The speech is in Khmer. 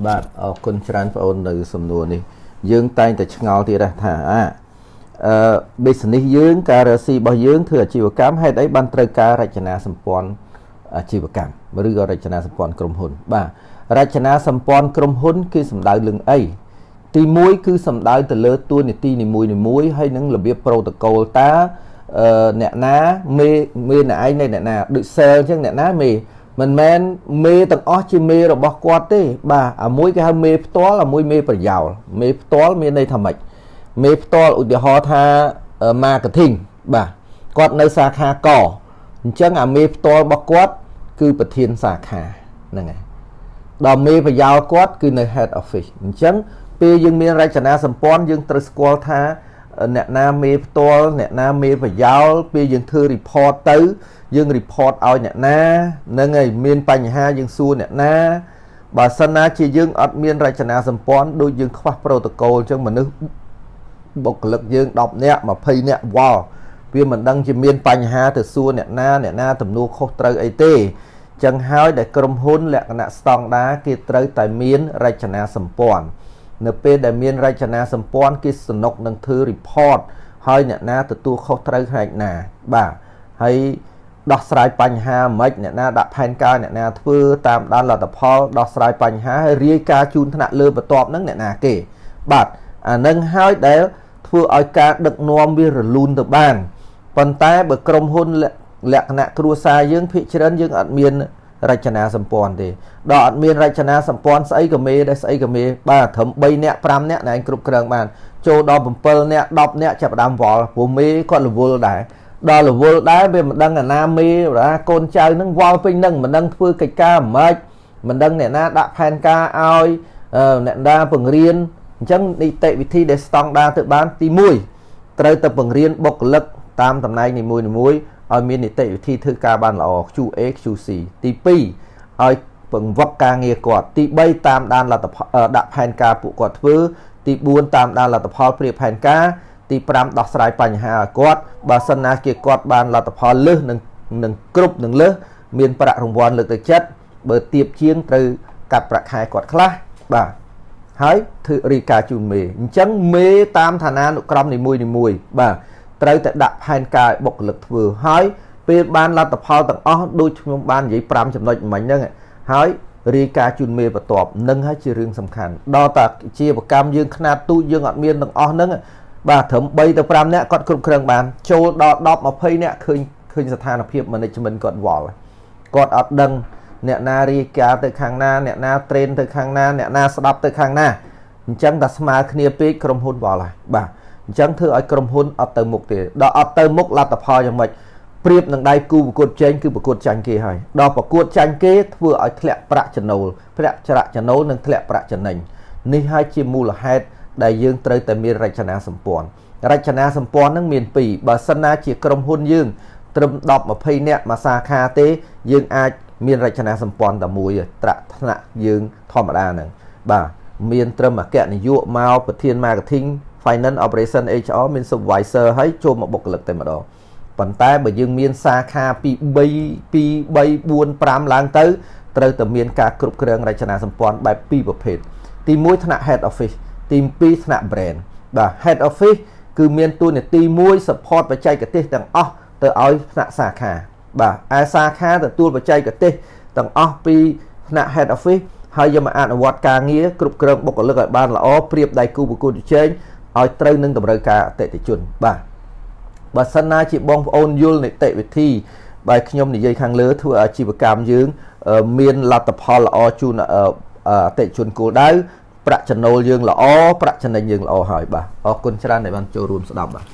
បាទអរគុណច្រើនបងអូននៅសំណួរនេះយើងតែងតែឆ្ងល់ទៀតថាbusiness យើងការរកស៊ីរបស់យើងធ្វើអាជីវកម្មហេតុអីបានត្រូវការរចនាសម្ព័ន្ធអាជីវកម្មឬក៏រចនាសម្ព័ន្ធក្រុមហ៊ុនបាទរចនាសម្ព័ន្ធក្រុមហ៊ុនគឺសំដៅលើអីទី1គឺសំដៅទៅលើតួនាទីនីមួយៗហើយនឹងរបៀប protocol តាអ្នកណាមេអ្នកឯងនៃអ្នកណាដូច sale អញ្ចឹងអ្នកណាមេមិនមែនមេទាំងអស់ជាមេរបស់គាត់ទេបាទអាមួយគេហៅមេផ្ទាល់អាមួយមេប្រយោលមេផ្ទាល់មានន័យថាម៉េចមេផ្ទាល់ឧទាហរណ៍ថា marketing បាទគាត់នៅសាខាកអញ្ចឹងអាមេផ្ទាល់របស់គាត់គឺប្រធានសាខាហ្នឹងហើយដល់មេប្រយោលគាត់គឺនៅ head office អញ្ចឹងពេលយើងមានរចនាសម្ព័ន្ធយើងត្រូវស្គាល់ថាអ្នកណាមេផ្ទាល់អ្នកណាមេប្រយោលពេលយើងធ្វើ report ទៅយើង report ឲ្យអ្នកណាហ្នឹងហើយមានបញ្ហាយើងសួរអ្នកណាបើសិនណាជាយើងអត់មានរចនាសម្ព័ន្ធដូចយើងខ្វះ protocol អញ្ចឹងមនុស្សបុគ្គលិកយើង10នាក់20នាក់វល់វាមិនដឹងជាមានបញ្ហាទៅសួរអ្នកណាទំនួលខុសត្រូវអីទេអញ្ចឹងហើយដែលក្រុមហ៊ុនលក្ខណៈស្តង់ដារគេត្រូវតែមានរចនាសម្ព័ន្ធនៅពេលដែលមានរចនាសម្ព័ន្ធគេសនុកនឹងធ្វើ report ហើយអ្នកណាទទួលខុសត្រូវផ្នែកណាបាទហើយដោះស្រាយបញ្ហាមិនអ្នកណាដាក់ផែនការអ្នកណាធ្វើតាមដានលទ្ធផលដោះស្រាយបញ្ហាហើយរាយការណ៍ជូនថ្នាក់លើបន្ទាប់ហ្នឹងអ្នកណាគេបាទអានឹងហើយដែលធ្វើឲ្យការដឹកនាំវារលូនទៅបានប៉ុន្តែបើក្រុមហ៊ុនលក្ខណៈគ្រួសារយើងភាគច្រើនយើងអត់មានរចនាសម្ព័ន្ធទេដល់អត់មានរចនាសម្ព័ន្ធស្អីក៏មេដែរស្អីក៏មេបាទត្រឹម3នាក់5នាក់ណែគ្រប់គ្រងបានចូលដល់7នាក់10នាក់ចាប់ដើមវល់ព្រោះមេគាត់រវល់ដែរដល់រវល់ដែរវាមិនដឹងអាណាមេកូនចៅនឹងវល់ពេញនឹងមិនដឹងធ្វើកិច្ចការម៉េចមិនដឹងអ្នកណាដាក់ផែនការឲ្យអ្នកណាបង្រៀនអញ្ចឹងនីតិវិធីដែលស្តង់ដារទៅបានទី1ត្រូវតែបង្រៀនបុគ្គលិកតាមតំណែងនីមួយៗឲ្យមាននីតិវិធីធ្វើការបានល្អ QA QC ទី2ឲ្យបង្វឹកការងារគាត់ទី3តាមដានលទ្ធផលដាក់ផែនការពួកគាត់ធ្វើទី4តាមដានលទ្ធផលព្រៀបផែនការទី5ដោះស្រាយបញ្ហាឲ្យគាត់បើសិនណាគេគាត់បានលទ្ធផលលើសនឹងគ្រប់នឹងលើសមានប្រាក់រង្វាន់លើកទឹកចិត្តបើទៀបជាងត្រូវកាត់ប្រាក់ខែគាត់ខ្លះបាទហើយធ្វើរីកាជូនមេអញ្ចឹងមេតាមឋានានុក្រមនីមួយបាទត្រូវតែដាក់ផែនការឲ្យបុគ្គលិកធ្វើហើយពេលបានលទ្ធផលទាំងអស់ដូចខ្ញុំបាននិយាយ5ចំណុចមិញហ្នឹងហើយរាយការណ៍ជូនមេបន្ទាប់នឹងហើយជារឿងសំខាន់ដល់តាជាប្រកម្មយើងខ្នាតទូចយើងអត់មានទាំងអស់ហ្នឹងបាទត្រឹម3ទៅ5នាក់គាត់គ្រប់គ្រងបានចូលដល់10 20នាក់ឃើញស្ថានភាព management គាត់វល់គាត់អត់ដឹងអ្នកណារាយការណ៍ទៅខាងណាអ្នកណា train ទៅខាងណាអ្នកណាស្ដាប់ទៅខាងណាអញ្ចឹងតែស្មើគ្នាពេកក្រុមហ៊ុនវល់ហើយបាទអញ្ចឹងធ្វើឲ្យក្រុមហ៊ុនអត់ទៅមុខទេដល់អត់ទៅមុខលទ្ធផលយ៉ាងម៉េចប្រៀបនឹងដៃគូប្រកួតចេញគឺប្រកួតចាញ់គេហើយដល់ប្រកួតចាញ់គេធ្វើឲ្យធ្លាក់ប្រាក់ចំណូលនិងធ្លាក់ប្រាក់ចំណេញនេះហើយជាមូលហេតុដែលយើងត្រូវតែមានរចនាសម្ព័ន្ធហ្នឹងមាន2បើសិនណាជាក្រុមហ៊ុនយើងត្រឹម10 20នាក់មួយសាខាទេយើងអាចមានរចនាសម្ព័ន្ធតែមួយត្រាក់ថ្នាក់យើងធម្មតាហ្នឹងបាទមានត្រឹមអគ្គនាយកមកប្រធាន marketing finance operation HR មាន supervisor ហើយចូលមកបុគ្គលិកតែម្ដងប៉ុន្តែបើយើងមានសាខាពី3 4 5ឡើងទៅត្រូវតែមានការគ្រប់គ្រងរចនាសម្ព័ន្ធបែប2ប្រភេទទី1ថ្នាក់ head office ទី2ថ្នាក់ brand បាទ head office គឺមានតួនាទី1 support បច្ចេកទេសទាំងអស់ទៅឲ្យថ្នាក់សាខាបាទឯសាខាទទួលបច្ចេកទេសទាំងអស់ពីថ្នាក់ head office ហើយយកមកអនុវត្តការងារគ្រប់គ្រងបុគ្គលិកឲ្យបានល្អប្រៀបដៃគូប្រកួតប្រជែងឲ្យត្រូវនឹងតម្រូវការអតិថិជនបាទបើសិនណាជាបងប្អូនយល់នីតិវិធីបែបខ្ញុំនិយាយខាងលើធ្វើអាជីវកម្មយើងមានលទ្ធផលល្អជូនអតិថិជនគោលដៅប្រាក់ចំណូលយើងល្អប្រាក់ចំណេញយើងល្អហើយបាទអរគុណច្រើនដែលបានចូលរួមស្ដាប់បាទ